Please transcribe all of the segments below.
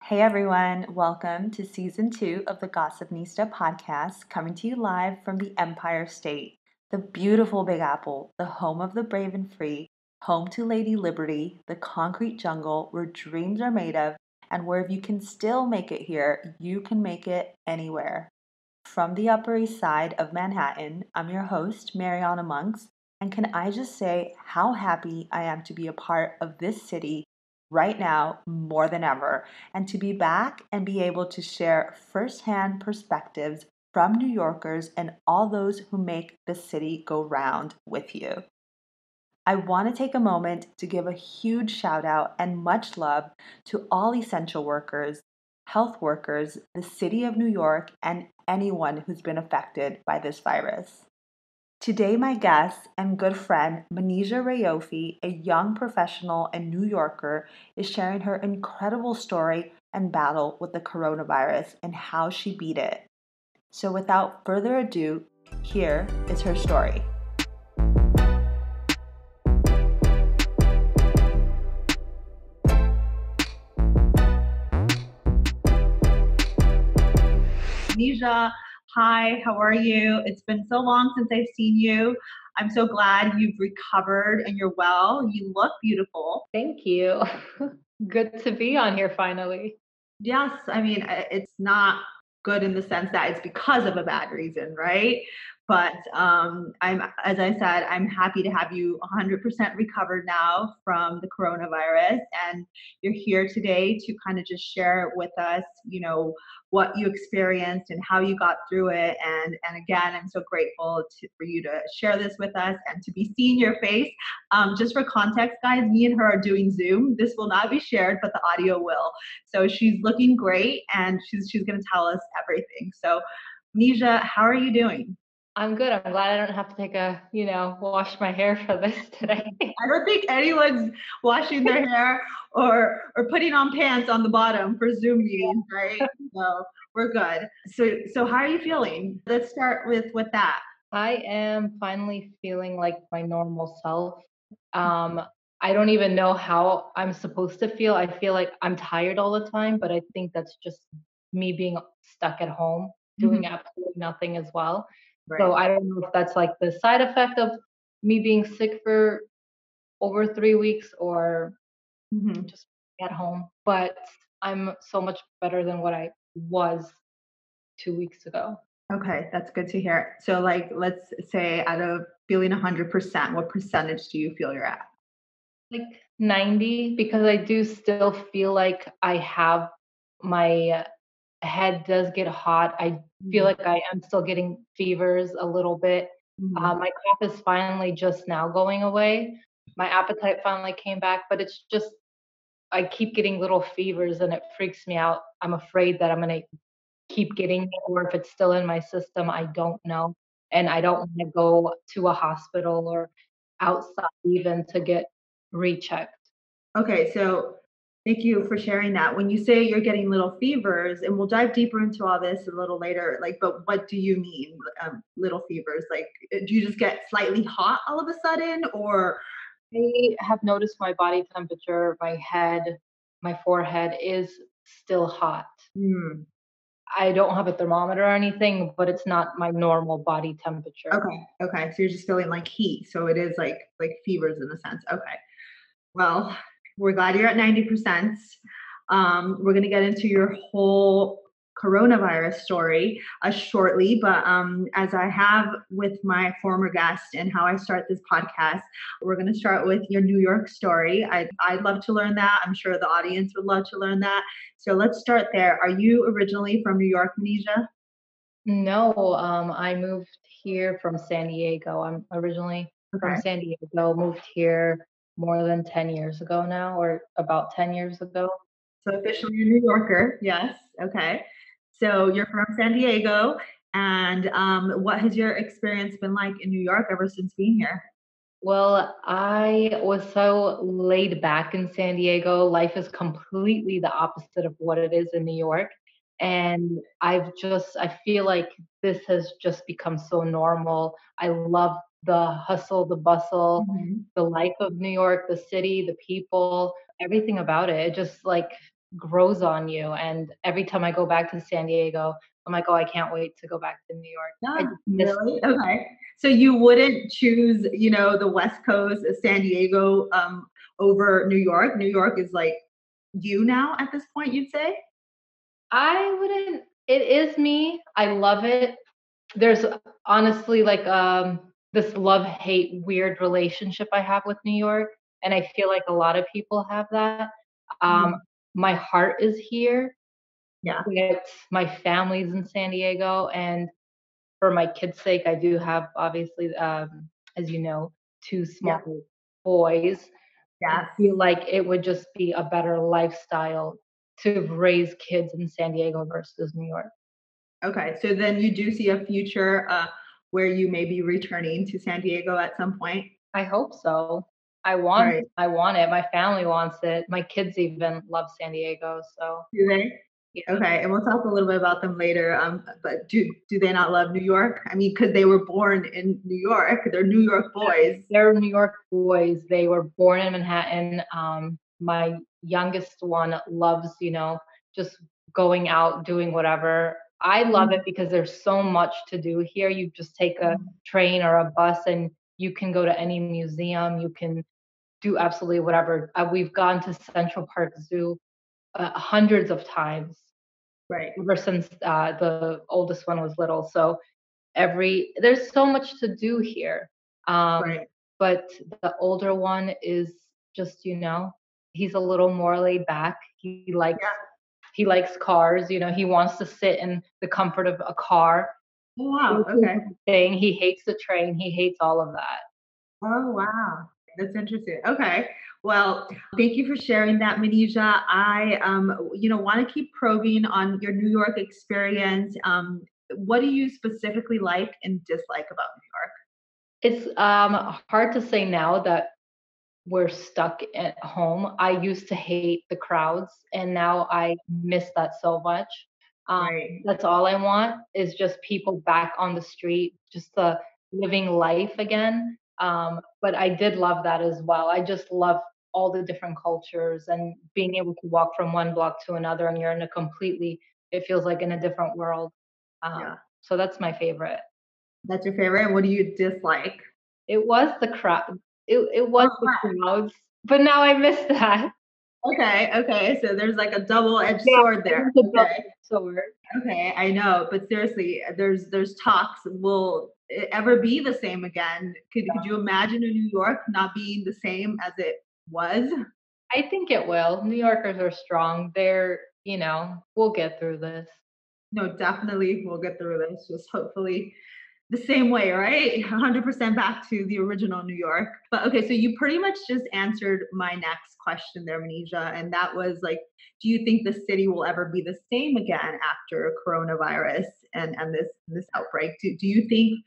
Hey everyone, welcome to season 2 of the Gossipnista Podcast, coming to you live from the Empire State, the beautiful Big Apple, the home of the brave and free, home to Lady Liberty, the concrete jungle where dreams are made of, and where if you can still make it here, you can make it anywhere. From the Upper East Side of Manhattan, I'm your host, Mariana Monks, and can I just say how happy I am to be a part of this city right now more than ever, and to be back and be able to share firsthand perspectives from New Yorkers and all those who make the city go round with you. I want to take a moment to give a huge shout out and much love to all essential workers, health workers, the city of New York, and anyone who's been affected by this virus. Today, my guest and good friend, Manija Raofi, a young professional and New Yorker, is sharing her incredible story and battle with the coronavirus and how she beat it. So without further ado, here is her story. Manija, hi, how are you? It's been so long since I've seen you. I'm so glad you've recovered and you're well. You look beautiful. Thank you. Good to be on here finally. Yes, I mean, it's not good in the sense that it's because of a bad reason, right? But as I said, I'm happy to have you 100% recovered now from the coronavirus, and you're here today to kind of just share with us, what you experienced and how you got through it. And again, I'm so grateful for you to share this with us and to be seeing your face. Just for context, guys, me and her are doing Zoom. This will not be shared, but the audio will. So she's looking great, and she's going to tell us everything. So, Nisha, how are you doing? I'm good. I'm glad I don't have to wash my hair for this today. I don't think anyone's washing their hair or putting on pants on the bottom for Zoom meetings, right? So we're good. So how are you feeling? Let's start with that. I am finally feeling like my normal self. I don't even know how I'm supposed to feel. I feel like I'm tired all the time, but I think that's just me being stuck at home, doing absolutely nothing as well. So Right. I don't know if that's like the side effect of me being sick for over 3 weeks or Mhm. just at home. But I'm so much better than what I was 2 weeks ago. Okay, that's good to hear. So, like, let's say out of feeling 100%, what percentage do you feel you're at? Like 90, because I do still feel like I have my head does get hot. I feel Mhm. like I am still getting fevers a little bit. Mhm. My cough is finally just now going away. My appetite finally came back, but it's just I keep getting little fevers and it freaks me out. I'm afraid that I'm gonna keep getting it, or if it's still in my system, I don't know. And I don't wanna go to a hospital or outside even to get rechecked. Okay, so thank you for sharing that. When you say you're getting little fevers, and we'll dive deeper into all this a little later, like, but what do you mean, little fevers? Like, do you just get slightly hot all of a sudden, or? I have noticed my body temperature, my head, my forehead is still hot. Hmm. I don't have a thermometer or anything, but it's not my normal body temperature. Okay, so you're just feeling like heat, so it is like fevers in a sense. Okay. Well, we're glad you're at 90%. We're going to get into your whole coronavirus story shortly, but as I have with my former guest and how I start this podcast, we're going to start with your New York story. I'd love to learn that. I'm sure the audience would love to learn that. So let's start there. Are you originally from New York, Manisha? No, I moved here from San Diego. I'm originally from Okay. San Diego, moved here more than 10 years ago now, or about 10 years ago. So officially a New Yorker, yes. Okay. So you're from San Diego, and what has your experience been like in New York ever since being here? Well, I was so laid back in San Diego. Life is completely the opposite of what it is in New York. And I feel like this has just become so normal. I love the hustle, the bustle, Mhm. the life of New York, the city, the people, everything about it. It just like grows on you. And every time I go back to San Diego, I'm like, oh, I can't wait to go back to New York. I Yeah, just miss really? Okay. So you wouldn't choose, the West Coast, San Diego, over New York? New York is like you now at this point, you'd say? I wouldn't it is me. I love it. There's honestly like this love-hate weird relationship I have with New York, and I feel like a lot of people have that. Um, Mhm. my heart is here, Yeah, but my family's in San Diego, and for my kids' sake, I do have obviously, as you know, 2 yeah, small boys. I yes. feel like it would just be a better lifestyle to raise kids in San Diego versus New York. Okay, so then you do see a future, where you may be returning to San Diego at some point? I hope so. Right. I want it. My family wants it. My kids even love San Diego, so Do they? yeah. Okay, and we'll talk a little bit about them later. But do they not love New York? I mean, because they were born in New York, they're New York boys. They're New York boys. They were born in Manhattan. My youngest one loves, just going out, doing whatever. I love it Mhm, because there's so much to do here. You just take a mhm. train or a bus and you can go to any museum. You can do absolutely whatever. We've gone to Central Park Zoo hundreds of times Right, ever since the oldest one was little. So there's so much to do here. right. But the older one is just, he's a little more laid back. Yeah. He likes cars, he wants to sit in the comfort of a car. Oh, wow, It's his okay. thing. He hates the train. He hates all of that. Oh, wow. That's interesting. Okay. Well, thank you for sharing that, Manija. I, want to keep probing on your New York experience. What do you specifically like and dislike about New It's hard to say now that we're stuck at home. I used to hate the crowds, and now I miss that so much. Um, York? Right. that's all I want is just people back on the street, just living life again. But I did love that as well. I just love all the different cultures and being able to walk from one block to another, and you're in a completely, it feels like in a different world. Yeah. So that's my favorite. That's your favorite. And what do you dislike? It was the crowd. It was Oh, the crowds, but now I miss that. okay. Okay. So there's like a double-edged Yeah, sword it there. is a Okay. double-edged sword. Okay. I know, but seriously, there's talks. Will it ever be the same again? Could you imagine a New York not being the same as it was? I think it will. New Yorkers are strong. We'll get through this. No, definitely we'll get through this. Just hopefully the same way, right? 100% back to the original New York. But okay, so you pretty much just answered my next question there, Manisha, and that was like, do you think the city will ever be the same again after coronavirus and this outbreak? Do you think,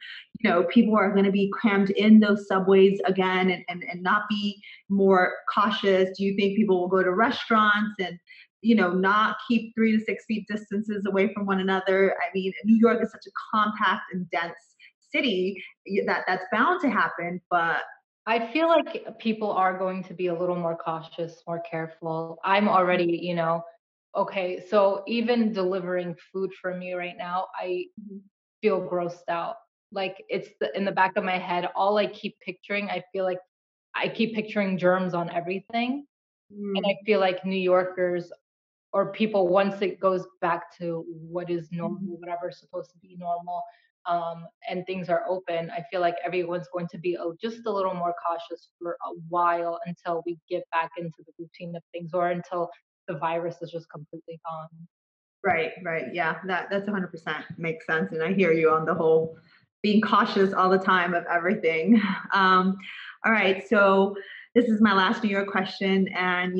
people are going to be crammed in those subways again and not be more cautious? Do you think people will go to restaurants and not keep 3 to 6 feet distances away from one another? I mean, New York is such a compact and dense city that's bound to happen, but I feel like people are going to be a little more cautious, more careful. I'm already, okay, so even delivering food for me right now, I feel grossed out. Like in the back of my head, all I keep picturing, I feel like I keep picturing germs on everything. And I mm, feel like New Yorkers or people, once it goes back to what is mhm. normal, whatever's supposed to be normal, and things are open, I feel like everyone's going to be just a little more cautious for a while until we get back into the routine of things or until the virus is just completely gone. Right, right. Yeah, that's 100% makes sense. And I hear you on the whole being cautious all the time of everything. Um, all right. So this is my last New York question. And,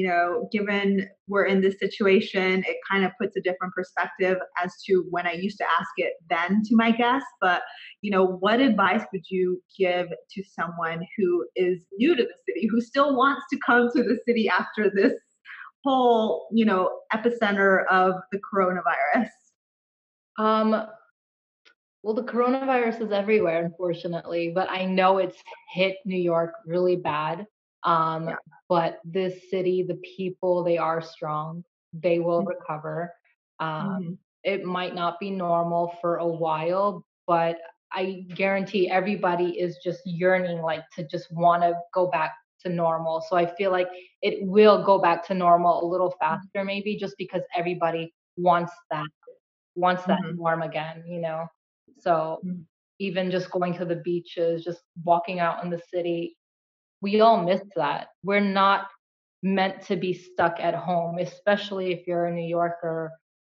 given we're in this situation, it kind of puts a different perspective as to when I used to ask it then to my guests. But, what advice would you give to someone who is new to the city, who still wants to come to the city after this whole, epicenter of the coronavirus? Um, well, the coronavirus is everywhere, unfortunately, but I know it's hit New York really bad. Um, Yeah. but this city, the people, they are strong. they will recover. Mm-hmm. It might not be normal for a while, but I guarantee everybody is just yearning, like, to just want to go back to normal. So I feel like it will go back to normal a little faster, maybe just because everybody wants that Mm-hmm. norm again, you know? So even just going to the beaches, just walking out in the city, we all miss that. We're not meant to be stuck at home, especially if you're a New Yorker,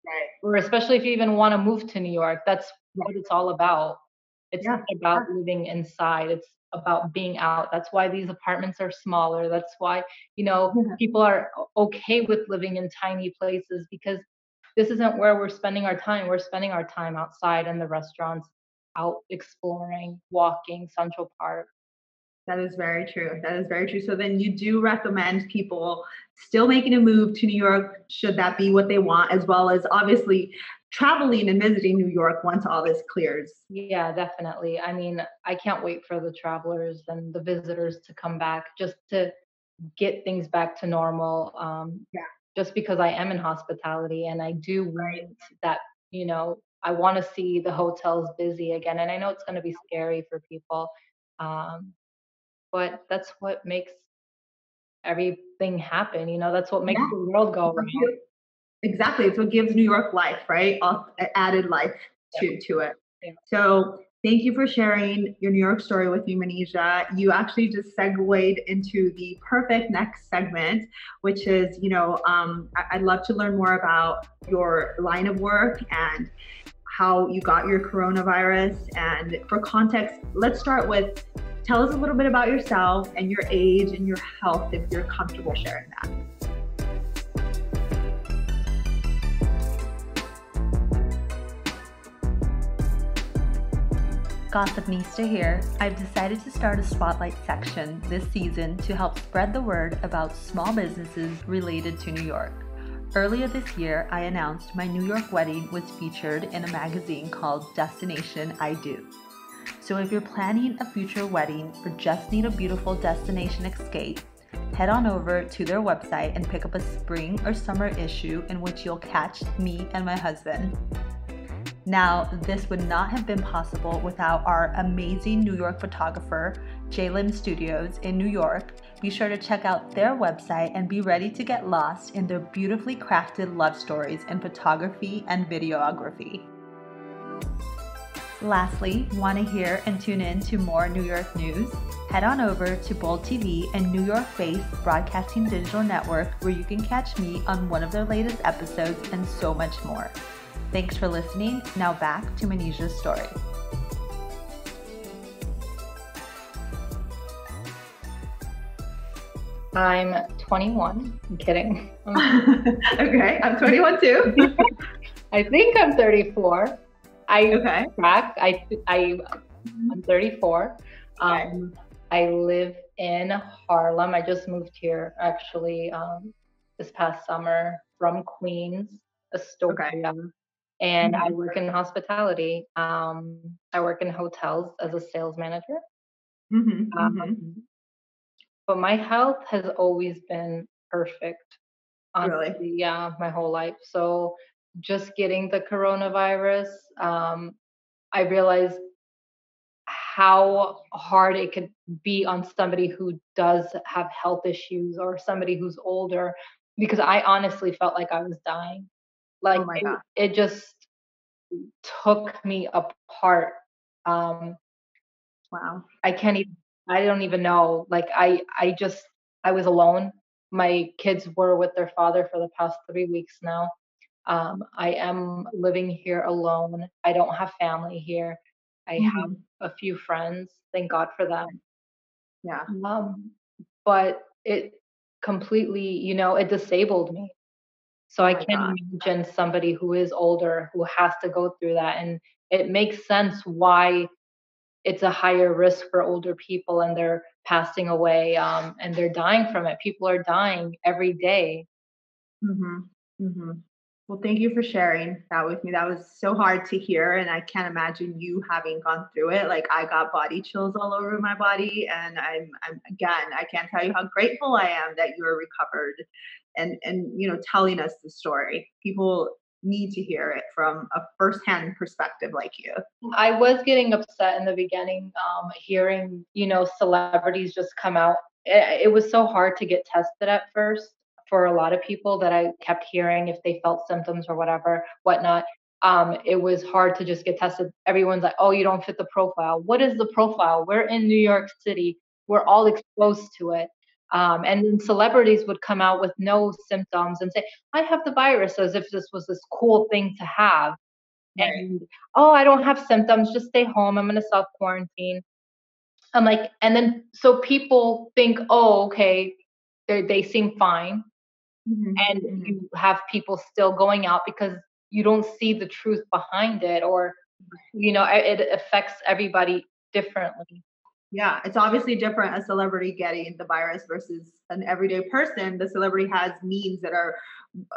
Right. or especially if you even wanna move to New York. That's Yeah. what it's all about. It's Yeah. not about living inside, it's about being out. That's why these apartments are smaller. That's why, Yeah. people are okay with living in tiny places, because this isn't where we're spending our time. We're spending our time outside in the restaurants, out exploring, walking, Central Park. That is very true. That is very true. So then you do recommend people still making a move to New York, should that be what they want, as well as obviously traveling and visiting New York once all this clears. Yeah, definitely. I mean, I can't wait for the travelers and the visitors to come back, just to get things back to normal. Yeah. Just because I am in hospitality and I do Right. want that, I want to see the hotels busy again. And I know it's going to be scary for people, um, but that's what makes everything happen. That's what makes Yeah. the world go round. Exactly. It's what gives New York life, right? Added life Yeah, to it. yeah. So thank you for sharing your New York story with me, Manija. You actually just segued into the perfect next segment, which is, I'd love to learn more about your line of work and how you got your coronavirus. And for context, let's start with tell us a little bit about yourself and your age and your health if you're comfortable sharing that. Gossipnista here. I've decided to start a spotlight section this season to help spread the word about small businesses related to New York. Earlier this year, I announced my New York wedding was featured in a magazine called Destination I Do. So if you're planning a future wedding or just need a beautiful destination escape, head on over to their website and pick up a spring or summer issue in which you'll catch me and my husband. Now, this would not have been possible without our amazing New York photographer, J-Lim Studios in New York. Be sure to check out their website and be ready to get lost in their beautifully crafted love stories in photography and videography. Lastly, want to hear and tune in to more New York news? Head on over to Bold TV and New York-based Broadcasting Digital Network, where you can catch me on one of their latest episodes and so much more. Thanks for listening. Now back to Manija's story. I'm 21. I'm kidding. Okay, I'm 21 too. I think I'm 34. Okay. I'm 34. Okay. I live in Harlem. I just moved here actually this past summer from Queens, Astoria. And I work in hospitality. I work in hotels as a sales manager. But my health has always been perfect, Really? honestly, yeah, my whole life. So just getting the coronavirus, I realized how hard it could be on somebody who does have health issues or somebody who's older, because I honestly felt like I was dying. Like Oh my God. it just took me apart. Um, Wow. I can't even, I don't even know. Like I was alone. My kids were with their father for the past 3 weeks now. I am living here alone. I don't have family here. I have a few friends. Thank God for them. Yeah. Um, but it completely, it disabled me. So Oh I my can't God. imagine somebody who is older who has to go through that. And it makes sense why it's a higher risk for older people, and they're passing away, and they're dying from it. People are dying every day. Mm-hmm. Mm-hmm. Well, thank you for sharing that with me. That was so hard to hear, and I can't imagine you having gone through it. Like I got body chills all over my body, and I'm again, I can't tell you how grateful I am that you're recovered, and telling us the story. People need to hear it from a firsthand perspective like you. I was getting upset in the beginning, hearing, celebrities just come out. It was so hard to get tested at first for a lot of people that I kept hearing if they felt symptoms or whatever, whatnot. It was hard to just get tested. Everyone's like, oh, you don't fit the profile. What is the profile? We're in New York City. We're all exposed to it. And then celebrities would come out with no symptoms and say, I have the virus, as if this was this cool thing to have. Right. And oh, I don't have symptoms, just stay home. I'm gonna self quarantine. I'm like, and then so people think, oh, okay, they seem fine, Hmm. and Hmm. you have people still going out because you don't see the truth behind it, or it affects everybody differently. Yeah, it's obviously different a celebrity getting the virus versus an everyday person. The celebrity has means that are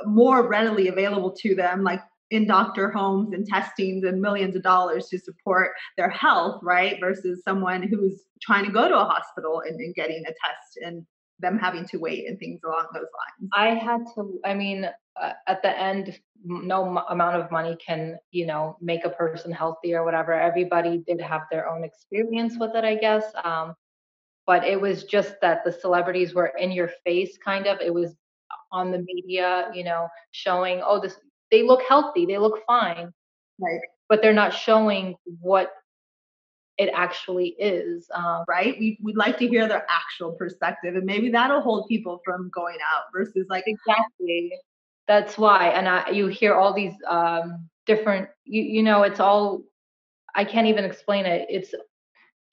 more readily available to them, like in doctor homes and testings and millions of dollars to support their health, right? Versus someone who's trying to go to a hospital and getting a test and them having to wait and things along those lines. I had to, I mean, at the end, no amount of money can, make a person healthy or whatever. Everybody did have their own experience with it, I guess. But it was just that the celebrities were in your face, kind of. It was on the media, showing, oh, this, they look healthy, they look fine, Right. but they're not showing what it actually is. Right. We'd like to hear their actual perspective, and maybe that'll hold people from going out versus like, Exactly. That's why. And you hear all these different, it's all, I can't even explain it. It's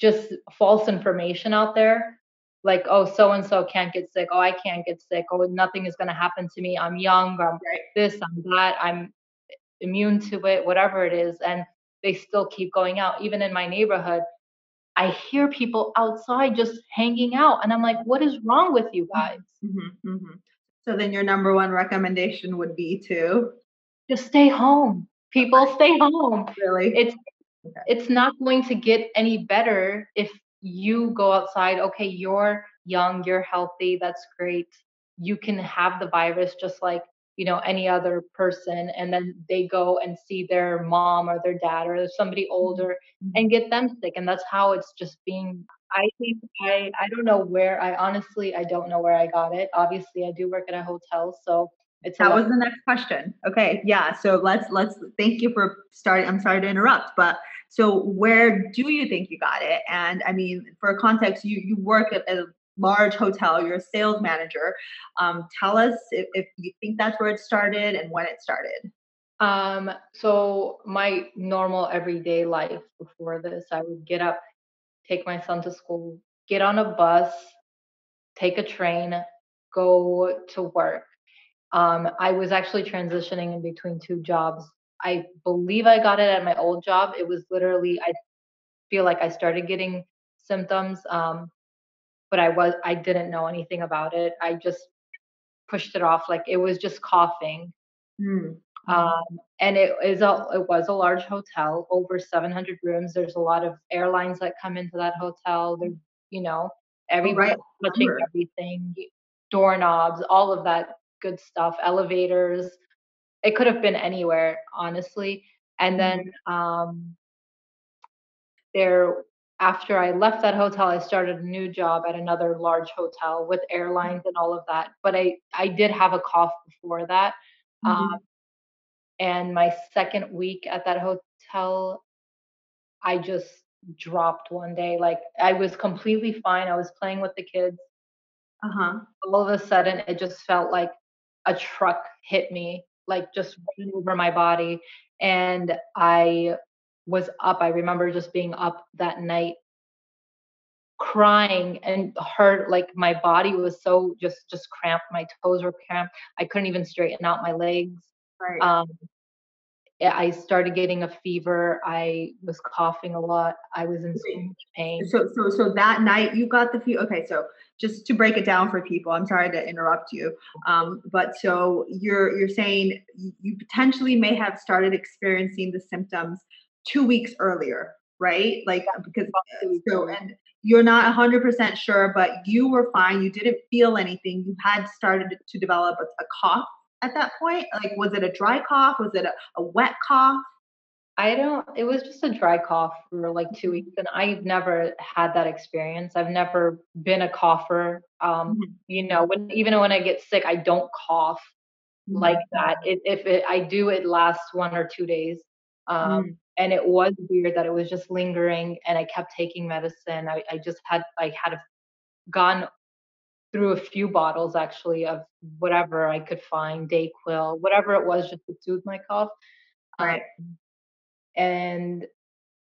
just false information out there. Like, oh, so and so can't get sick. Oh, I can't get sick. Oh, nothing is going to happen to me. I'm young. I'm right. this, I'm that. I'm immune to it, whatever it is. And they still keep going out. Even in my neighborhood, I hear people outside just hanging out. And I'm like, what is wrong with you guys? Mm-hmm, mm-hmm. So then your number one recommendation would be to Just stay home. People, stay home. really. It's Okay. it's not going to get any better if you go outside. Okay, you're young, you're healthy, that's great. You can have the virus just like, any other person, and then they go and see their mom or their dad or somebody Mhm, older mhm. and get them sick. And that's how it's just being. I think I don't know where, I honestly I don't know where I got it. Obviously, I do work at a hotel, so it's a That lot. was the next question. Okay, yeah. So let's thank you for starting. I'm sorry to interrupt, but so where do you think you got it? And I mean, for context, you work at a large hotel. You're a sales manager. Tell us if you think that's where it started and when it started. So my normal everyday life before this, I would get up, take my son to school, get on a bus, take a train, go to work. I was actually transitioning in between two jobs. I believe I got it at my old job. It was literally, I feel like I started getting symptoms, but I didn't know anything about it. I just pushed it off like it was just coughing. Mm, mhm. And it was a large hotel, over 700 rooms. There's a lot of airlines that come into that hotel. There's, you know, Oh, right. everybody I touching remember. everything, doorknobs, all of that good stuff, elevators. It could have been anywhere, honestly. And then Mhm. there, after I left that hotel, I started a new job at another large hotel with airlines and all of that. But I did have a cough before that. Um, Mhm. and my second week at that hotel, I just dropped one day. Like I was completely fine. I was playing with the kids. Uh-huh. All of a sudden, it just felt like a truck hit me, like just ran over my body. And I was up. I remember just being up that night crying and hurt, like my body was so just cramped, my toes were cramped, I couldn't even straighten out my legs. Right. um I started getting a fever. I was coughing a lot. I was in so much pain. So that night you got the fever. Okay, so just to break it down for people, I'm sorry to interrupt you, but so you're saying you potentially may have started experiencing the symptoms 2 weeks earlier, right? Like because About 2 weeks so earlier. and you're not 100% sure, but you were fine. You didn't feel anything. You had started to develop a cough at that point. Like was it a dry cough? Was it a wet cough? It was just a dry cough for like 2 weeks, and I've never had that experience. I've never been a cougher. Mhm, Even when I get sick, I don't cough like mhm, that. I do, it lasts 1 or 2 days. mhm. And it was weird that it was just lingering, and I kept taking medicine. I had gone through a few bottles actually of whatever I could find, Dayquil, whatever it was, just to soothe my cough. Um, Right. and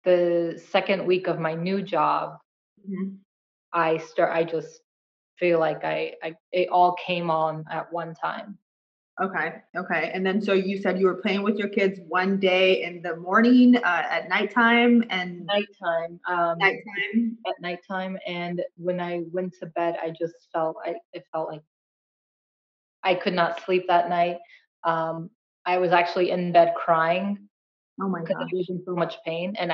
the second week of my new job, Mhm. I just feel like it all came on at one time. Okay, okay. And then so you said you were playing with your kids one day in the morning, at nighttime and Nighttime, nighttime? at nighttime, and when I went to bed, I just felt I it felt like I could not sleep that night. Um, I was actually in bed crying Oh my because I was gosh. in so much pain, and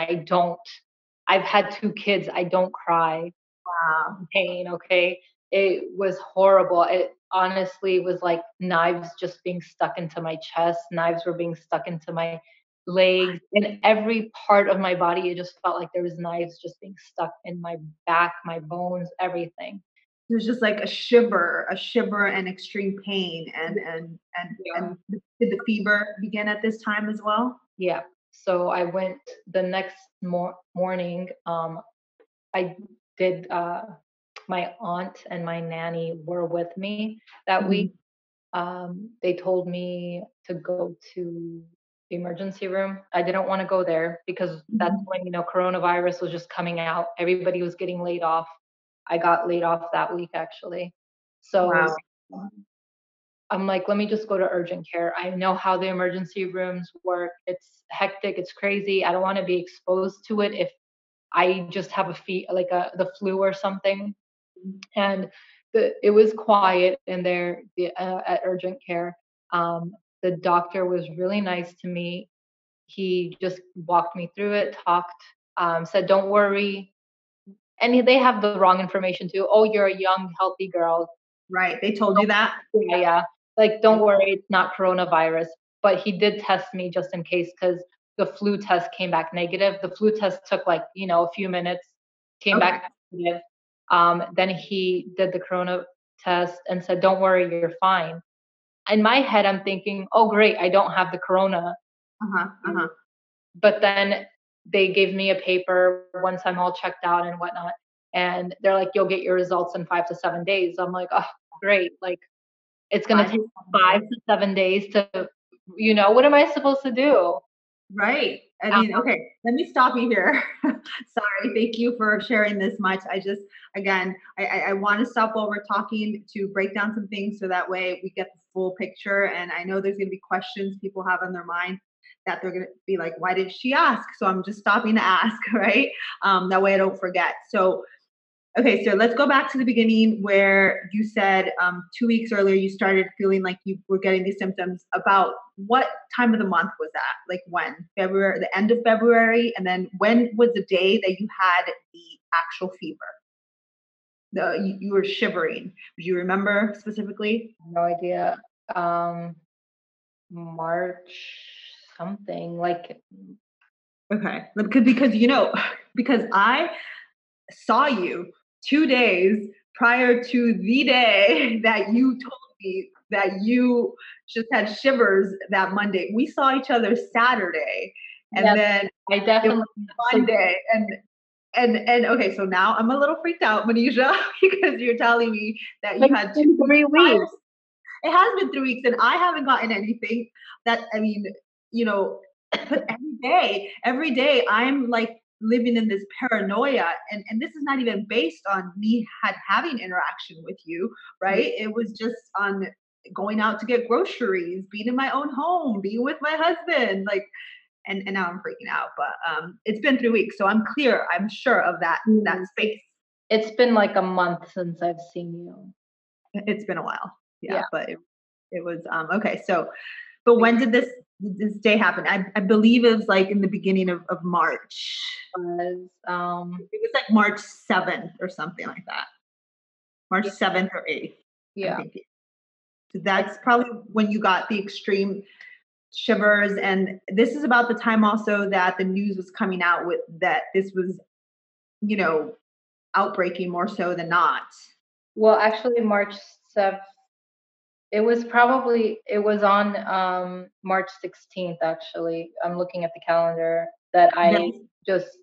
I've had 2 kids, I don't cry Wow. pain, okay? It was horrible. It honestly was like knives just being stuck into my chest, knives were being stuck into my legs, in every part of my body. It just felt like there was knives just being stuck in my back, my bones, everything. It was just like a shiver and extreme pain Yeah. and did the fever begin at this time as well? Yeah. So I went the next morning. I did. My aunt and my nanny were with me that week. Mhm, They told me to go to the emergency room. I didn't want to go there because that's mhm. when, coronavirus was just coming out. Everybody was getting laid off. I got laid off that week actually. So Wow. I'm like, let me just go to urgent care. I know how the emergency rooms work. It's hectic. It's crazy. I don't want to be exposed to it if I just have the flu or something. And it was quiet in there at urgent care. The doctor was really nice to me. He just walked me through it, talked, said, "Don't worry." And they have the wrong information too. "Oh, you're a young, healthy girl. Right, they told you Don't that? Yeah, yeah. Like, don't worry, it's not coronavirus." But he did test me just in case because the flu test came back negative. The flu test took like, a few minutes, came Okay. back negative. Then he did the corona test and said, "Don't worry, you're fine." In my head, I'm thinking, "Oh, great, I don't have the corona." Uh-huh, uh-huh. But then they gave me a paper once I'm all checked out and whatnot. And they're like, "You'll get your results in 5 to 7 days." I'm like, "Oh, great." Like, it's gonna 5 take to 7 5 days. to 7 days to what am I supposed to do? Right. I Uh, mean, okay, let me stop you here. Sorry, thank you for sharing this much. I just, again, I want to stop while we're talking to break down some things so that way we get the full picture. And I know there's going to be questions people have on their mind that they're going to be like, why did she ask? So I'm just stopping to ask, right? That way I don't forget. So okay, so let's go back to the beginning where you said 2 weeks earlier you started feeling like you were getting these symptoms. About what time of the month was that? Like when? February, the end of February, and then when was the day that you had the actual fever? You were shivering. Do you remember specifically? no idea. Um, March something, like, Okay, because because I saw you 2 days prior to the day that you told me that you just had shivers that Monday. We saw each other Saturday, and yes, then I it was definitely so Monday. And okay, so now I'm a little freaked out, Manija, because you're telling me that you it's had two been weeks 3 prior. weeks. It has been 3 weeks, and I haven't gotten anything. That I mean, you know, but every day I'm like living in this paranoia, and this is not even based on me having interaction with you, right? It was just on going out to get groceries, being in my own home, being with my husband, like, and now I'm freaking out. But it's been 3 weeks, so I'm clear. I'm sure of that Mm. space. It's been like a month since I've seen you. It's been a while, Yeah. yeah. But it was okay. So, but when did this day happen? I believe it was like in the beginning of March. Was It was like March 7th or something like that. March yeah, 7th or 8th, I'm yeah. thinking. So that's probably when you got the extreme shivers. And this is about the time also that the news was coming out with that this was, you know, outbreaking more so than not. Well, actually, March 7th. It was on March 16th. Actually, I'm looking at the calendar that I Then, just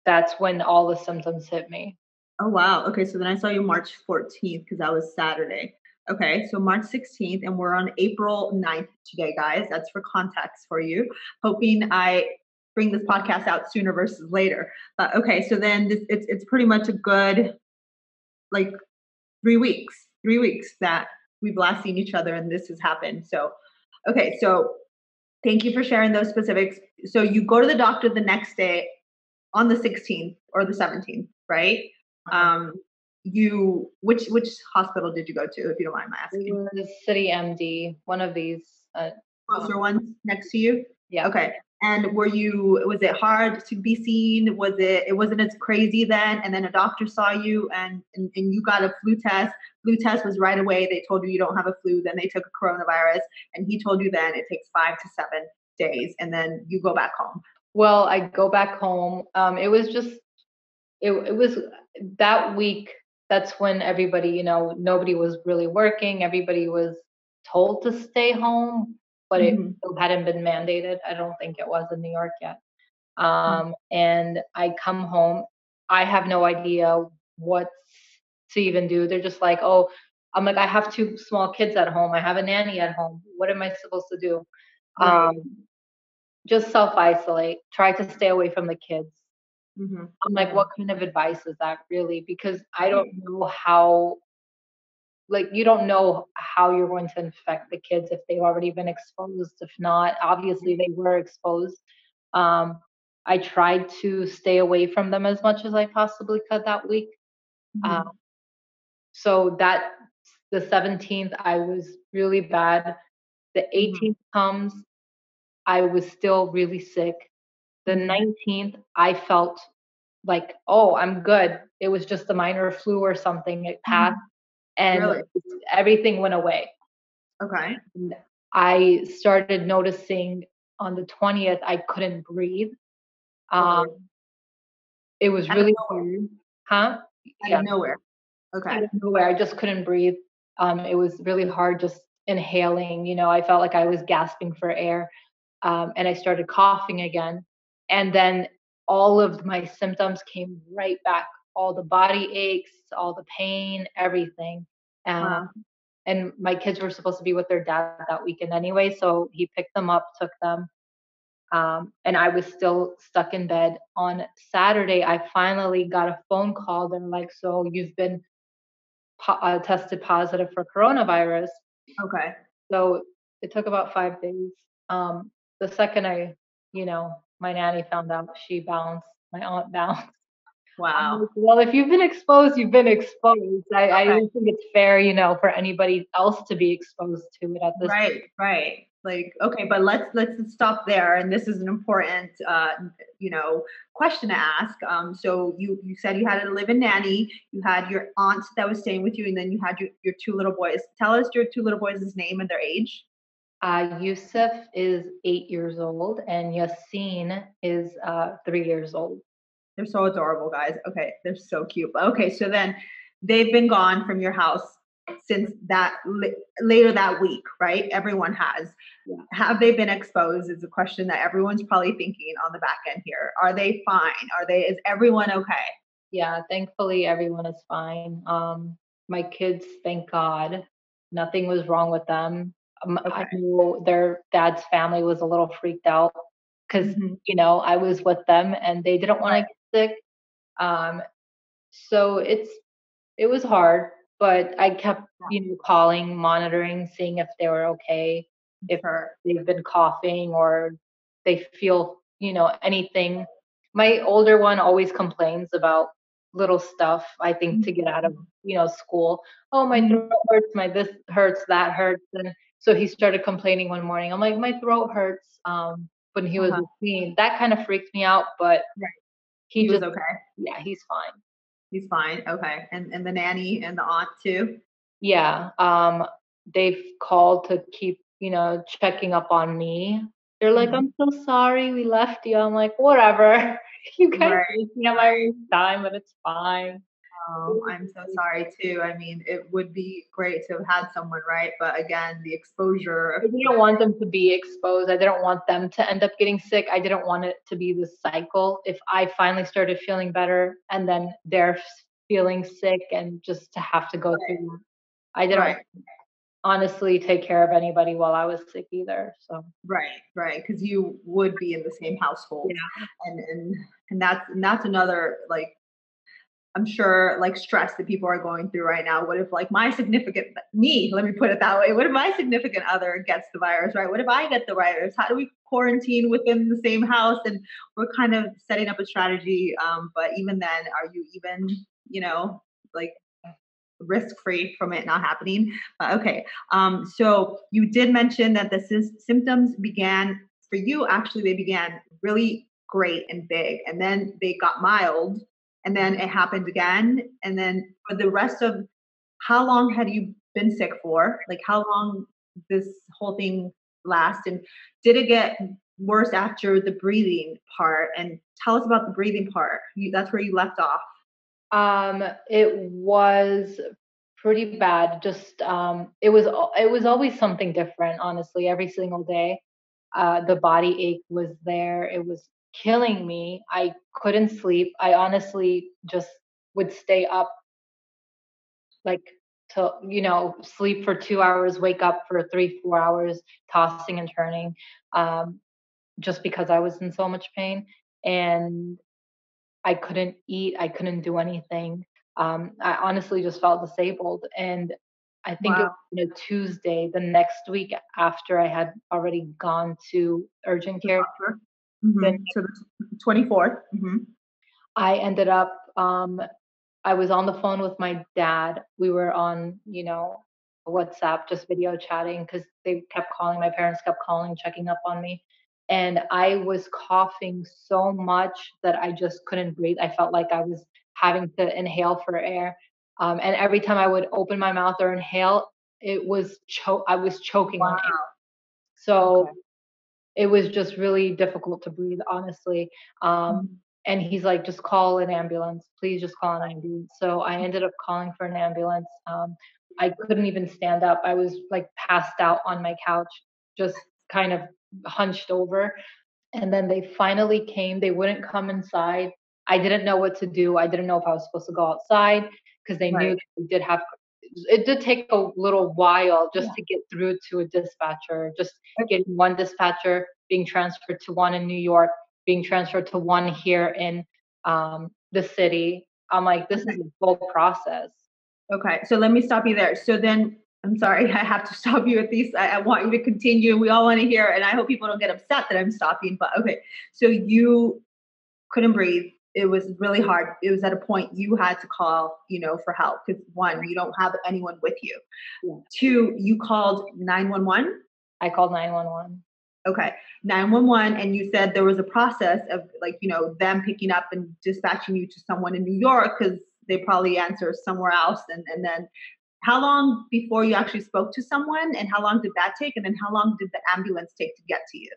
that's when all the symptoms hit me. oh wow. Okay, so then I saw you March 14th because that was Saturday. Okay, so March 16th, and we're on April 9th today, guys. That's for context for you. Hoping I bring this podcast out sooner versus later. But okay, so then it's pretty much a good like 3 weeks, 3 weeks that we've last seen each other and this has happened. So, okay, so thank you for sharing those specifics. So you go to the doctor the next day on the 16th or the 17th, right? Uh, Um, you which hospital did you go to, if you don't mind my it asking? was City MD, one of these. Closer ones next to you? Yeah. Okay. And was it hard to be seen? It wasn't as crazy then? And then a doctor saw you and you got a flu test. Flu test was right away. They told you you don't have a flu. Then they took a coronavirus and he told you then it takes 5 to 7 days and then you go back home. Well, I go back home. It was just it was that week. That's when everybody, nobody was really working. Everybody was told to stay home, but it Mm-hmm. still hadn't been mandated. I don't think it was in New York yet. Mm-hmm. And I come home. I have no idea what to even do. They're just like, oh, I'm like, I have two small kids at home. I have a nanny at home. What am I supposed to do? Right. Just self isolate. Try to stay away from the kids. Mm-hmm. I'm like, Mm-hmm. what kind of advice is that really? Because I Right. don't know how, like, you don't know how you're going to infect the kids if they've already been exposed. If not, obviously they were exposed. Um, I tried to stay away from them as much as I possibly could that week. Uh, Mm-hmm. so that the 17th, I was really bad. The Mm-hmm. 18th comes, I was still really sick. The Mm-hmm. 19th, I felt like, oh, I'm good. It was just a minor flu or something. It Mm-hmm. passed and Really? everything went away. Okay. And I started noticing on the 20th, I couldn't breathe. Oh, Um, really? it was Out of really nowhere. hard. Huh? Out of Yeah, nowhere. Okay. out of nowhere. I just couldn't breathe. It was really hard just inhaling. I felt like I was gasping for air. And I started coughing again. And then all of my symptoms came right back, all the body aches, all the pain, everything. Um, Wow. and my kids were supposed to be with their dad that weekend anyway, so he picked them up, took them. And I was still stuck in bed. On Saturday, I finally got a phone call. They're like, so you've been tested positive for coronavirus. Okay. So it took about 5 days. The second my nanny found out, she bounced. My aunt bounced. I'm Wow. like, well, if you've been exposed, you've been exposed. I Okay. don't think it's fair, for anybody else to be exposed to it at this. Right, right. Like, okay, but let's stop there. And this is an important, you know, question to ask. So you said you had a live-in nanny, you had your aunt that was staying with you, and then you had your two little boys. Tell us your two little boys' name and their age. Yusuf is 8 years old, and Yassine is 3 years old. They're so adorable, guys. Okay, they're so cute. Okay, so then they've been gone from your house since later that week, right? Everyone has. Yeah. Have they been exposed? Is a question that everyone's probably thinking on the back end here. Are they fine? Is everyone okay? Yeah, thankfully everyone is fine. My kids, thank God, nothing was wrong with them. I Okay. knew their dad's family was a little freaked out because, Hmm. I was with them and they didn't want to Right. get sick. Um, so it was hard. but I kept, calling, monitoring, seeing if they were okay, if Sure. they've been coughing or they feel, anything. My older one always complains about little stuff, I think, to get out of, school. Oh, my Mhm. throat hurts, my this hurts, that hurts. And so he started complaining one morning. I'm like, my throat hurts. When he was Uh-huh. with me, that kind of freaked me out, but Right. he He was just, okay. yeah, he's fine. He's fine. Okay. And the nanny and the aunt too? Yeah, they've called to keep, checking up on me. They're like, Mhm. "I'm so sorry we left you." I'm like, "Whatever. You guys Right. left me at my worst time, but it's fine." Oh, I'm so sorry too. I mean, it would be great to have had someone, right? But again, the I exposure. didn't want them to be exposed. I didn't want them to end up getting sick. I didn't want it to be this cycle. If I finally started feeling better and then they're feeling sick and just to have to go through that. I didn't Right. honestly take care of anybody while I was sick either. So, Right, right, because you would be in the same household, yeah. and that's another, like, I'm sure, like, stress that people are going through right now. What if, like, my significant me, let me put it that way. What if my significant other gets the virus, right? What if I get the virus? How do we quarantine within the same house? And we're kind of setting up a strategy. But even then, are you even, you know, like, risk free from it not happening? Okay. So you did mention that the symptoms began for you. Actually, they began really great and big, and then they got mild, and then it happened again, and then for the rest of, how long had you been sick for? Like, how long this whole thing last, and did it get worse after the breathing part? And tell us about the breathing part. That's where you left off. It was pretty bad. Just it was always something different, honestly, every single day. The body ache was there. It was killing me. I couldn't sleep. I honestly just would stay up like to, sleep for 2 hours, wake up for 3, 4 hours, tossing and turning, um, just because I was in so much pain. And I couldn't eat, I couldn't do anything. I honestly just felt disabled, and I think it was Wow. on a Tuesday, the next week after I had already gone to urgent The care, doctor. then So the 24th. I ended up, I was on the phone with my dad. We were on, WhatsApp, just video chatting because they kept calling. My parents kept calling, checking up on me. And I was coughing so much that I just couldn't breathe. I felt like I was having to inhale for air. And every time I would open my mouth or inhale, I was choking on air. Wow. So Okay. it was just really difficult to breathe, honestly. Um, Mhm. and he's like, just call an ambulance. Please just call an ambulance. So I ended up calling for an ambulance. I couldn't even stand up. I was like passed out on my couch, just kind of hunched over. And then they finally came. They wouldn't come inside. I didn't know what to do. I didn't know if I was supposed to go outside because they knew Right. that we did have. It did take a little while just Yeah. to get through to a dispatcher, just getting one dispatcher being transferred to one in New York, being transferred to one here in the city. I'm like, this is Okay. a full process. Okay. So let me stop you there. So then, I'm sorry, I have to stop you at these. I want you to continue. We all want to hear, and I hope people don't get upset that I'm stopping. But okay. So you couldn't breathe. It was really hard. It was at a point you had to call, for help, because one, you don't have anyone with you. Yeah. Two, you called 911. I called 911. Okay, 911, and you said there was a process of, like, them picking up and dispatching you to someone in New York because they probably answer somewhere else, and then how long before you actually spoke to someone, and how long did that take, and then how long did the ambulance take to get to you?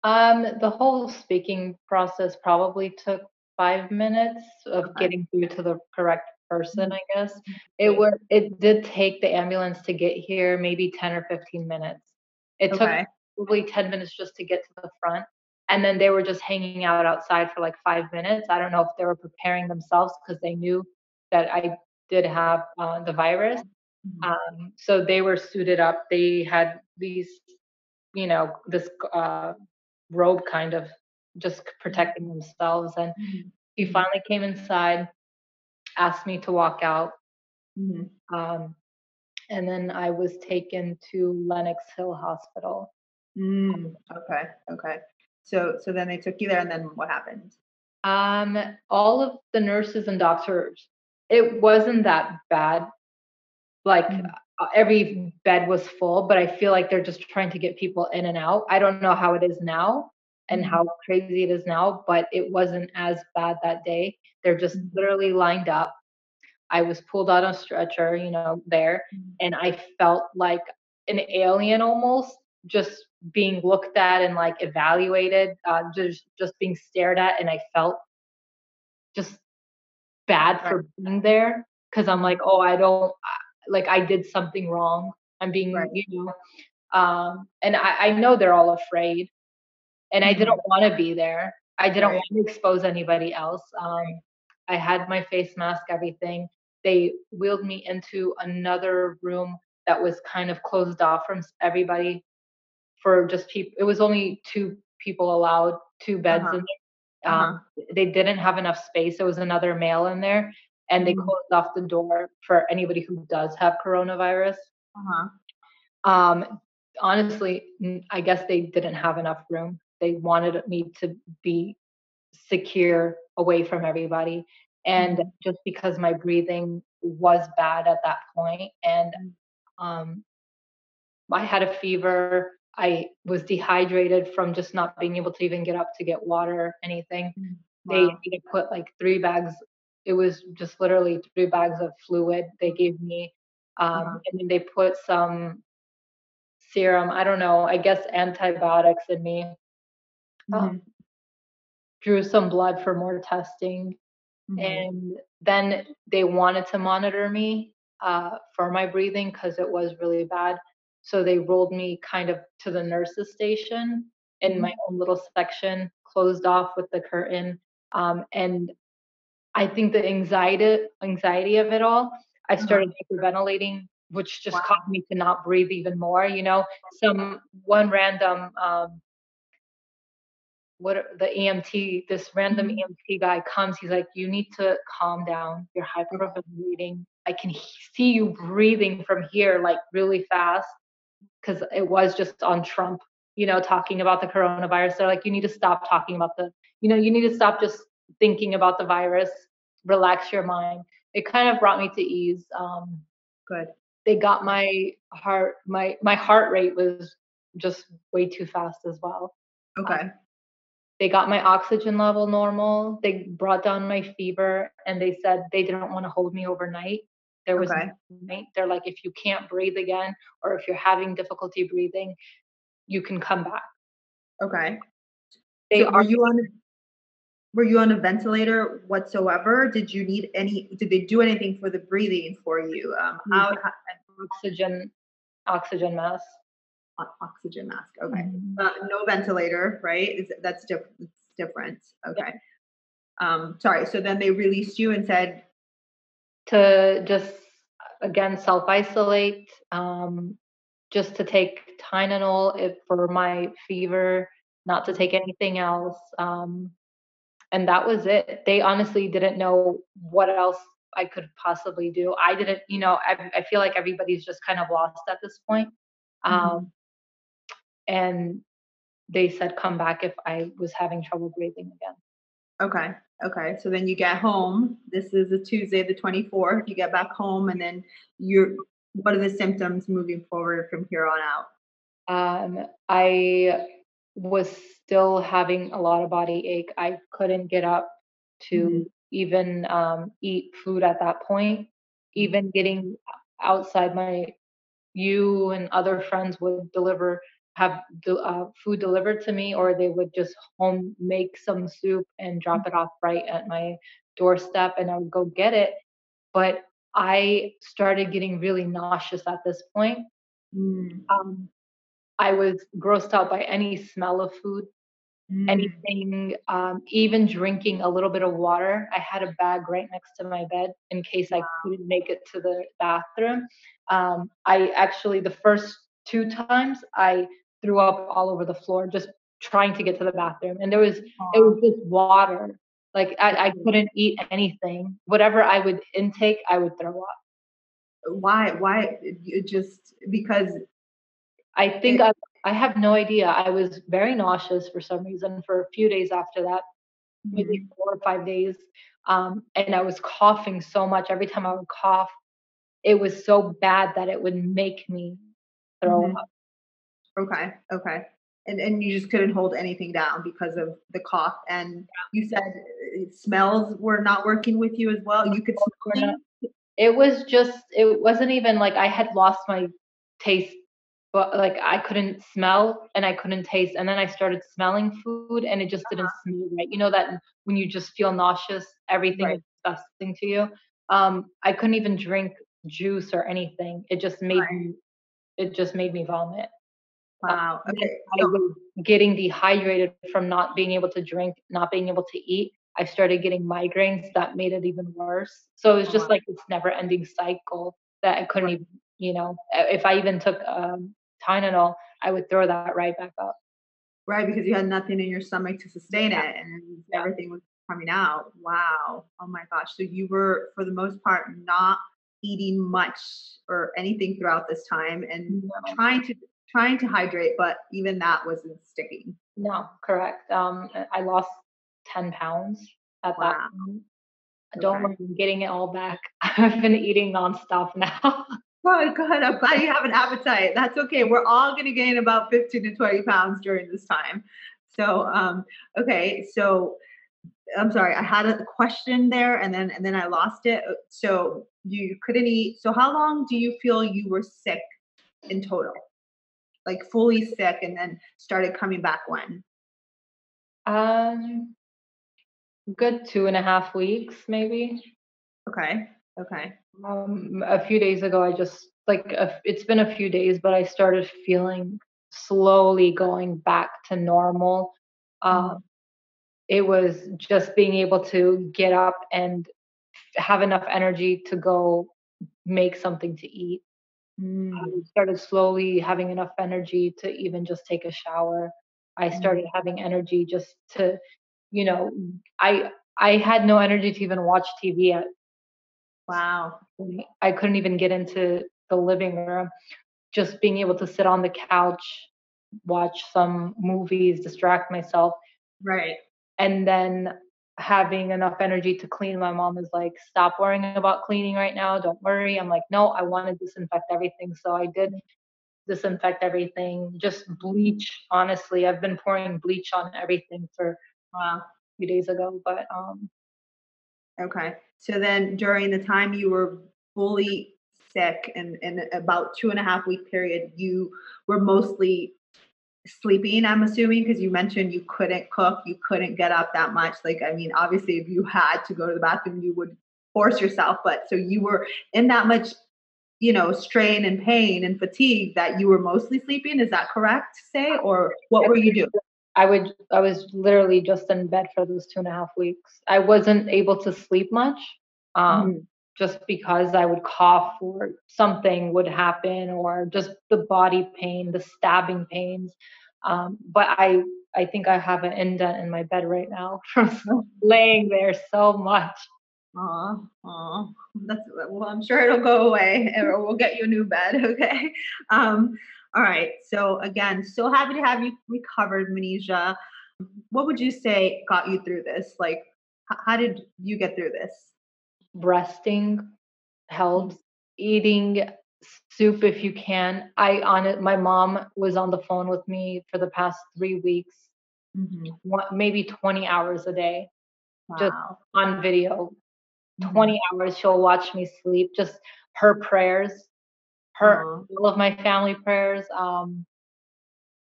The whole speaking process probably took 5 minutes of Okay. getting through to the correct person, Mhm. I guess. Great. It did take the ambulance to get here maybe 10 or 15 minutes. It took Okay. probably 10 minutes just to get to the front. And then they were just hanging out outside for like 5 minutes. I don't know if they were preparing themselves because they knew that I did have the virus. Mhm. So they were suited up. They had these, this robe kind of just protecting themselves. And he Mhm. finally came inside, asked me to walk out. Mhm. Um, and then I was taken to Lenox Hill Hospital. Okay. Okay. So then they took you there, and then what happened? Um, all of the nurses and doctors, it wasn't that bad. Like Mhm. every bed was full, but I feel like they're just trying to get people in and out. I don't know how it is now and Mhm. how crazy it is now, but it wasn't as bad that day. They're just Mhm. literally lined up. I was pulled on a stretcher, there, Mhm. and I felt like an alien almost, just being looked at and like evaluated, just being stared at, and I felt just bad Right. for being there because I'm Mhm. like, oh, I don't like I did something wrong. I'm Right. being, and I know they're all afraid, and I didn't Mhm. want to be there. I didn't Right. want to expose anybody else. I had my face mask, everything. They wheeled me into another room that was kind of closed off from everybody for just people. It was only two people allowed, two beds Uh-huh. in there. Uh-huh. They didn't have enough space. There was another male in there, and they Mhm. closed off the door for anybody who does have coronavirus. Uh-huh. Um, honestly, I guess they didn't have enough room. They wanted me to be secure away from everybody. And Mhm. just because my breathing was bad at that point, and Mhm. um, I had a fever, I was dehydrated from just not being able to even get up to get water, anything. Mhm. They Wow. they put like 3 bags. It was just literally 3 bags of fluid they gave me, Uh-huh. and then they put some serum, I don't know, I guess antibiotics in me, uh, Mhm. drew some blood for more testing, Mhm. and then they wanted to monitor me, for my breathing because it was really bad. So they rolled me kind of to the nurses' station in my Mhm. own little section, closed off with the curtain, and I think the anxiety of it all, I Uh-huh. started hyperventilating, which just caused Wow. me to not breathe even more, Some one random, the EMT, this random Mhm. EMT guy comes, he's like, "You need to calm down. You're Okay. hyperventilating. I can see you breathing from here, like, really fast." Because it was just on Trump, talking about the coronavirus. They're like, "You need to stop talking about you need to stop just thinking about the virus. Relax your mind." It kind of brought me to ease. Good. They got Good. my heart rate was just way too fast as well. Uh, Okay. they got my oxygen level normal. They brought down my fever, and they said they didn't want to hold me overnight. There was no Okay. night. They're like, if you can't breathe again, or if you're having difficulty breathing, you can come back. Okay. They So are were you on a ventilator whatsoever? Did they do anything for the breathing for you? How oxygen oxygen mask. oxygen mask. Okay. Mhm. No ventilator, right? It's different. Yep. Okay. Sorry. So then they released you and said, To just again self isolate, just to take Tylenol if for my fever, not to take anything else. And that was it. They honestly didn't know what else I could possibly do. I didn't, I feel like everybody's just kind of lost at this point. mhm. Um, and they said come back if I was having trouble breathing again. Okay. Okay. So then you get home. This is a Tuesday, the 24th. You get back home, and then what are the symptoms moving forward from here on out? I was still having a lot of body ache. I couldn't get up Mhm. to even eat food at that point. Mhm. Even getting outside, you and other friends would have food delivered to me, or they would just home make some soup and drop it off right at my doorstep, and I would go get it. But I started getting really nauseous at this point. Mm. Um, I was grossed out by any smell of food, Mm. anything, even drinking a little bit of water. I had a bag right next to my bed in case I Wow. couldn't make it to the bathroom. I actually, the first 2 times, I threw up all over the floor just trying to get to the bathroom, and it was Aw. just water. Like, I couldn't eat anything. Whatever I would intake, I would throw up. Why? It just because I think it. I have no idea. I was very nauseous for some reason for a few days after that, maybe Mhm, 4 or 5 days, and I was coughing so much. Every time I would cough, it was so bad that it would make me throw mhm. up. Okay, okay. And you just couldn't hold anything down because of the cough, and you said, smells were not working with you as well? You could smell We're not things? It was just it wasn't even like I had lost my taste, but, like, I couldn't smell and I couldn't taste, and then I started smelling food and it just didn't smell right. You know that when you just feel nauseous, everything Right, is disgusting to you? I couldn't even drink juice or anything. right. It just made me vomit. Wow, And then okay, I so was getting dehydrated from not being able to drink, not being able to eat. I started getting migraines that made it even worse. So it was oh, just wow, like this never ending cycle that I couldn't right, even, if I even took Tylenol, I would throw that right back up. right, because you had nothing in your stomach to sustain Yeah, it, and yeah. everything was coming out. Wow, oh my gosh, so you were, for the most part, not eating much or anything throughout this time, and No, trying to hydrate, but even that wasn't sticking. no, correct. I lost 10 pounds at that Wow, point. Don't okay. worry, I'm getting it all back. I've been eating nonstop now. Good, good. I'm glad you have an appetite. That's okay. We're all going to gain about 15 to 20 pounds during this time. So, okay. So, I'm sorry. I had a question there, and then I lost it. So you couldn't eat. So how long do you feel you were sick in total? Like fully sick, and then started coming back when? Um, Good 2.5 weeks, maybe. Okay. Okay. A few days ago, I just it's been a few days, but I started feeling slowly going back to normal. Uh, Mhm. it was just being able to get up and have enough energy to go make something to eat. I Mm, started slowly having enough energy to even just take a shower. I started mm. having energy just to, you know, I I had no energy to even watch TV at Wow. I couldn't even get into the living room. Just being able to sit on the couch, watch some movies, distract myself, Right. and then having enough energy to clean. My mom is like, "Stop worrying about cleaning right now. Don't worry." I'm like, "No, I want to disinfect everything." So I did disinfect everything, just bleach. Honestly, I've been pouring bleach on everything for a Wow. few days ago, but Okay. So then during the time you were fully sick and in about 2.5 week period, you were mostly sleeping, I'm assuming, because you mentioned you couldn't cook, you couldn't get up that much. Like, I mean, obviously, if you had to go to the bathroom, you would force yourself. But so you were in that much, strain and pain and fatigue that you were mostly sleeping. Is that correct to say? Or what were you doing? I was literally just in bed for those 2.5 weeks. I wasn't able to sleep much, Mhm. just because I would cough or something would happen or just the body pain, the stabbing pains. But I think I have an indent in my bed right now from laying there so much. Aw, aw. That's well, I'm sure it'll go away, or we'll get you a new bed, okay? Um, all right. So again, so happy to have you recovered, Manija. What would you say got you through this? Like, how did you get through this? Resting Mhm, helps. Eating soup if you can. My mom was on the phone with me for the past 3 weeks, mhm. maybe 20 hours a day, just Wow. on video. Mhm. 20 hours she'll watch me sleep. Just her prayers, her Aw. all of my family prayers.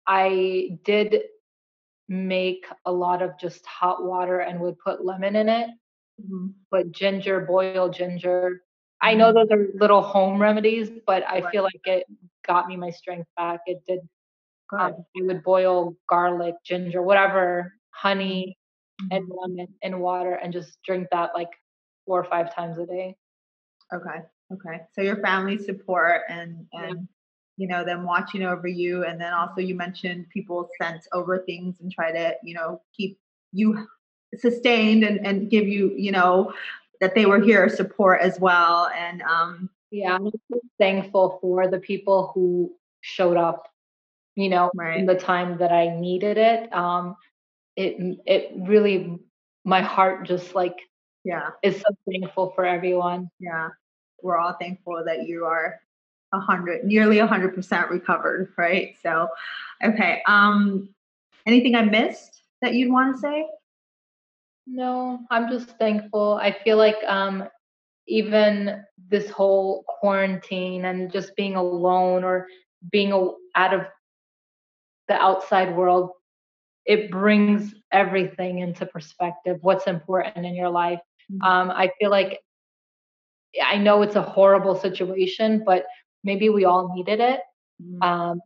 I did make a lot of just hot water and would put lemon in it, Mhm, put ginger, boiled ginger. I know mhm. those are little home remedies, but I Right. feel like it got me my strength back. It did. Good. I would boil garlic, ginger, whatever, Mhm, honey, and mhm. lemon in water and just drink that like 4 or 5 times a day. Okay. Okay. So your family support Yeah. and them watching over you, and then also you mentioned people sent over things and try to keep you sustained and give you that they were here support as well. And Yeah, I'm just thankful for the people who showed up, in Right. the time that I needed it. It really, my heart just like Yeah. is so thankful for everyone. Yeah. We're all thankful that you are nearly 100% recovered, right? So, okay. Anything I missed that you'd want to say? No, I'm just thankful. I feel like even this whole quarantine and just being alone or being out of the outside world, it brings everything into perspective. What's important in your life. Mhm. I feel like I know it's a horrible situation, but maybe we all needed it. Mhm. Um,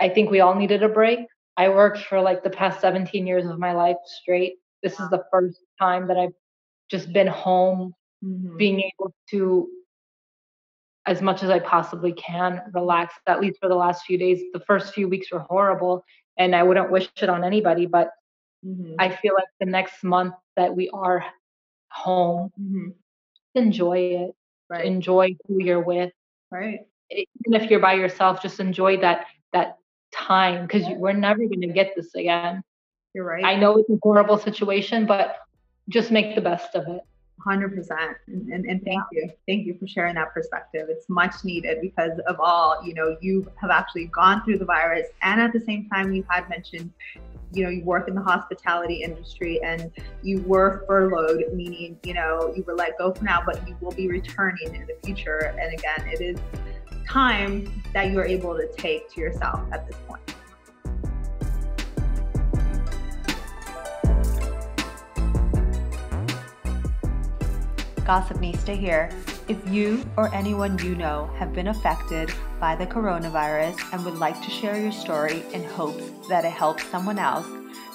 I think we all needed a break. I worked for like the past 17 years of my life straight. This is the first time that I've just been home, Mhm. being able to, as much as I possibly can, relax, at least for the last few days. The first few weeks were horrible, and I wouldn't wish it on anybody, but Mhm. I feel like the next month that we are home, Mhm. enjoy it, Right. enjoy who you're with. Right. Even if you're by yourself, just enjoy that time because we're never going to get this again. You're right. I know it's a horrible situation, but just make the best of it. 100%. And Yeah. thank you for sharing that perspective. It's much needed because of all, you have actually gone through the virus, and at the same time you had mentioned, you work in the hospitality industry and you were furloughed, meaning, you were let go for now, but you will be returning in the future. And again, it is time that you're able to take to yourself at this point. Gossipnista here. If you or anyone you know have been affected by the coronavirus and would like to share your story in hopes that it helps someone else,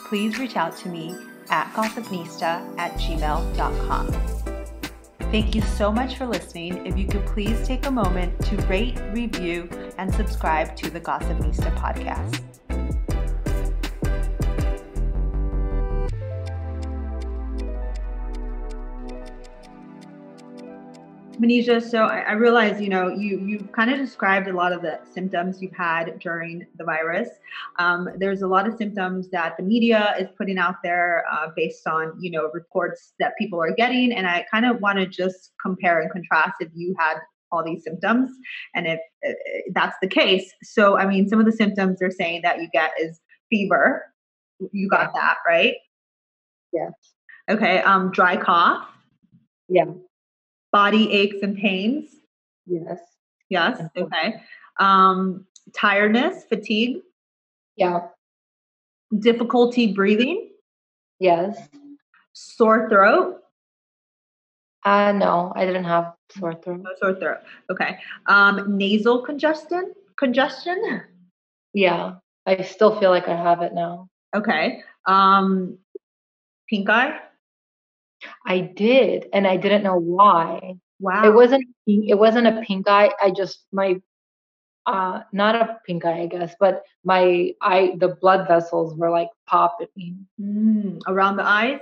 please reach out to me at gossipnista@gmail.com. Thank you so much for listening. If you could please take a moment to rate, review, and subscribe to the Gossipnista Podcast. Manija, so I realize, you've kind of described a lot of the symptoms you've had during the virus. There's a lot of symptoms that the media is putting out there based on, reports that people are getting. And I kind of want to just compare and contrast if you had all these symptoms and if that's the case. So, I mean, some of the symptoms they're saying that you get is fever. You Yeah. got that, right? Yes. Okay. Dry cough, Yeah. body aches and pains. Yes. Yes. Okay. Tiredness, fatigue, Yeah. difficulty breathing, Yes. sore throat. No, I didn't have sore throat. No sore throat. Okay. Nasal congestion. Congestion. Yeah. I still feel like I have it now. Okay. Pink eye. I did, and I didn't know why. It Wow. wasn't it wasn't a pink eye. I just my not a pink eye, I guess, but the blood vessels were like popping. Around the eyes.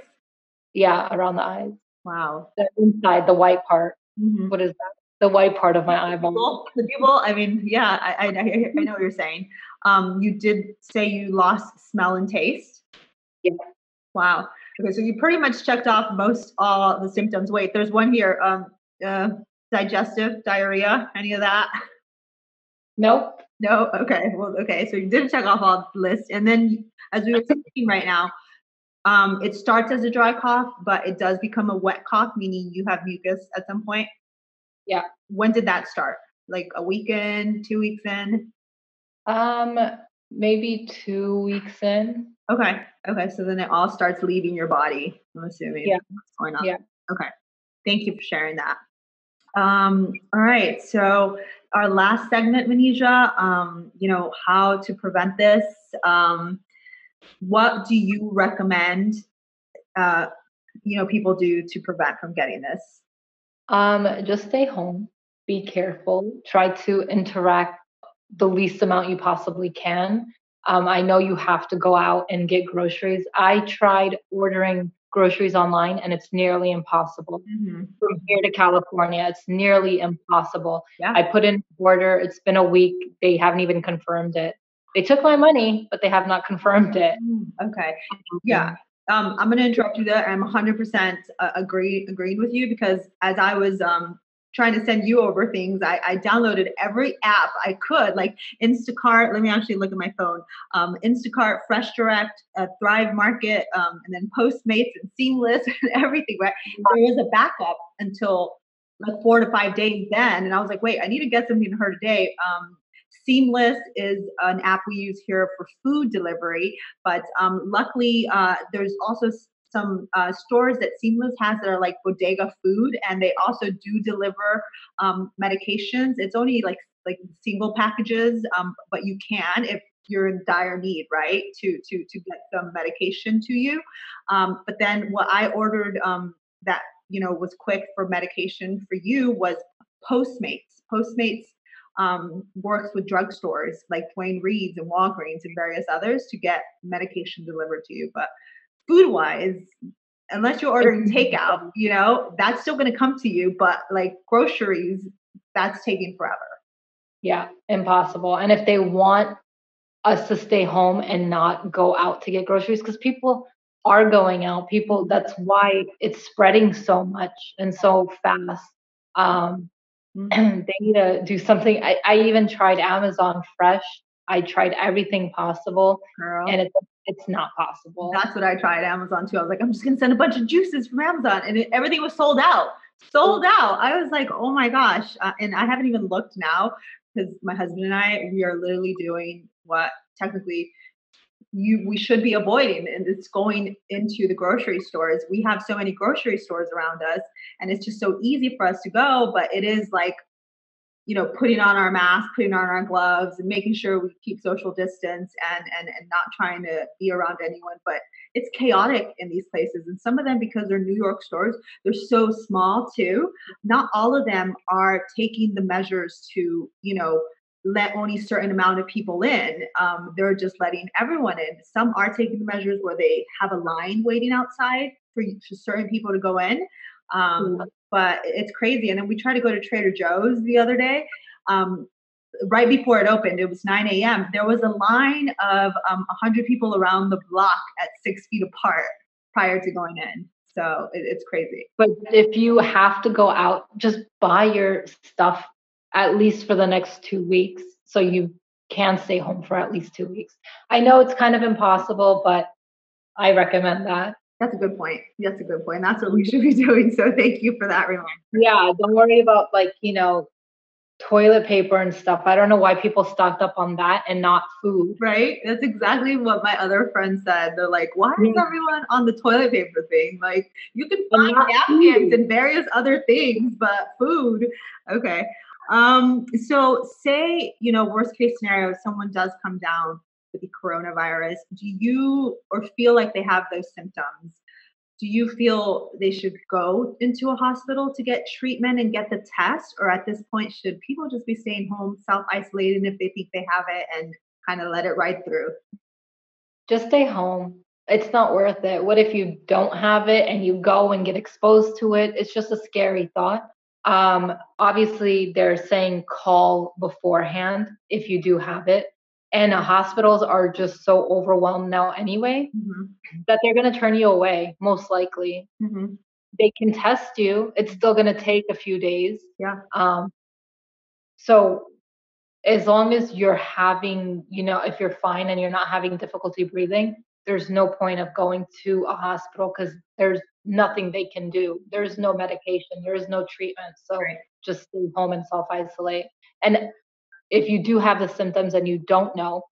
Yeah, around the eyes. Wow. The inside, the white part. Mm-hmm. What is that? The white part of my The eyeball. pupil. The pupil. I mean, yeah. I know what you're saying. You did say you lost smell and taste. Yeah. Wow. Okay, so you pretty much checked off most all the symptoms. Wait, there's one here. Uh, Digestive diarrhea. Any of that? Nope. No. Okay. Well, okay. So you did check off all the list, and then as we were speaking right now, it starts as a dry cough, but it does become a wet cough, meaning you have mucus at some point. Yeah. When did that start? Like a week in, 2 weeks in? Um, Maybe 2 weeks in. Okay. Okay. So then it all starts leaving your body. I'm assuming Yeah. what's going on. Yeah. Okay. Thank you for sharing that. All right. So our last segment, Manija, how to prevent this. What do you recommend, uh, people do to prevent from getting this? Just stay home. Be careful. Try to interact the least amount you possibly can. I know you have to go out and get groceries. I tried ordering groceries online, and it's nearly impossible. Mm-hmm. From here to California, it's nearly impossible. Yeah. I put in an order. It's been a week. They haven't even confirmed it. They took my money, but they have not confirmed it. Okay. Yeah. I'm going to interrupt you there. I'm 100% agreeing with you, because as I was trying to send you over things, I downloaded every app I could, like Instacart. Let me actually look at my phone. Instacart, Fresh Direct, Thrive Market, and then Postmates and Seamless and everything. Right. There was a backup until like 4 to 5 days then, and I was like, wait, I need to get something to her today. Seamless is an app we use here for food delivery, but luckily there's also some stores that Seamless has that are like bodega food, and they also do deliver medications. It's only like single packages, but you can, if you're in dire need, right, to get some medication to you. But then what I ordered that was quick for medication for you was Postmates. Postmates works with drugstores like Dwayne Reed's and Walgreens and various others to get medication delivered to you. But food wise, unless you're ordering takeout, that's still going to come to you. But like groceries, that's taking forever. Yeah, impossible. And if they want us to stay home and not go out to get groceries, because people are going out, that's why it's spreading so much and so fast. They need to do something. I even tried Amazon Fresh. I tried everything possible. Girl. And it's not possible. That's what I tried Amazon too. I was like, I'm just gonna send a bunch of juices from Amazon, and everything was sold out. Sold out. I was like, oh my gosh. And I haven't even looked now, because my husband and I, we are literally doing what technically we should be avoiding, and it's going into the grocery stores. We have so many grocery stores around us, and it's just so easy for us to go, but it is like, putting on our mask, putting on our gloves, and making sure we keep social distance and not trying to be around anyone. But it's chaotic in these places. And some of them, because they're New York stores, they're so small too. Not all of them are taking the measures to, let only a certain amount of people in. They're just letting everyone in. Some are taking the measures where they have a line waiting outside for certain people to go in. But it's crazy. And then we tried to go to Trader Joe's the other day. Right before it opened, it was 9 a.m. There was a line of 100 people around the block at 6 feet apart prior to going in. So it's crazy. But if you have to go out, just buy your stuff at least for the next 2 weeks, so you can stay home for at least 2 weeks. I know it's kind of impossible, but I recommend that. That's a good point. That's a good point. That's what we should be doing. So thank you for that reminder. Yeah, don't worry about toilet paper and stuff. I don't know why people stocked up on that and not food. Right? That's exactly what my other friends said. They're like, why is everyone on the toilet paper thing? Like, you can find napkins and various other things, but food. Okay. So say, worst case scenario, someone does come down with the coronavirus. Do you, or feel like they have those symptoms, do you feel they should go into a hospital to get treatment and get the test? Or at this point, should people just be staying home, self-isolating if they think they have it, and kind of let it ride through? Just stay home. It's not worth it. What if you don't have it and you go and get exposed to it? It's just a scary thought. Obviously, they're saying call beforehand if you do have it. And hospitals are just so overwhelmed now anyway, that they're going to turn you away, most likely. They can test you. It's still going to take a few days. Yeah. So as long as you're having, if you're fine and you're not having difficulty breathing, there's no point of going to a hospital, because there's nothing they can do. There's no medication. There is no treatment. So just stay home and self-isolate. And if you do have the symptoms and you don't know,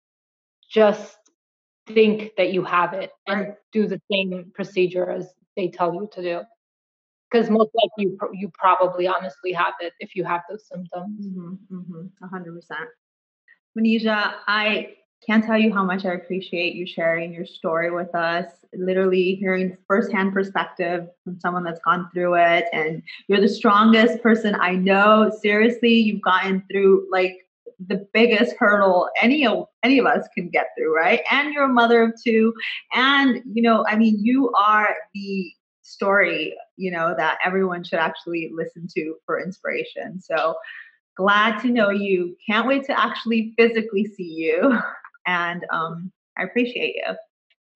just think that you have it and do the same procedure as they tell you to do. Because most likely you probably honestly have it if you have those symptoms. 100%. Manija, I can't tell you how much I appreciate you sharing your story with us, literally hearing firsthand perspective from someone that's gone through it. And you're the strongest person I know. Seriously, you've gotten through the biggest hurdle any of us can get through, right? And you're a mother of two, and I mean, you are the story, that everyone should actually listen to for inspiration. So glad to know you. Can't wait to actually physically see you. And I appreciate you. Of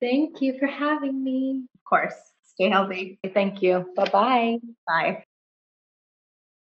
Thank you for having me. course. Stay healthy. Thank you. Bye bye. Bye.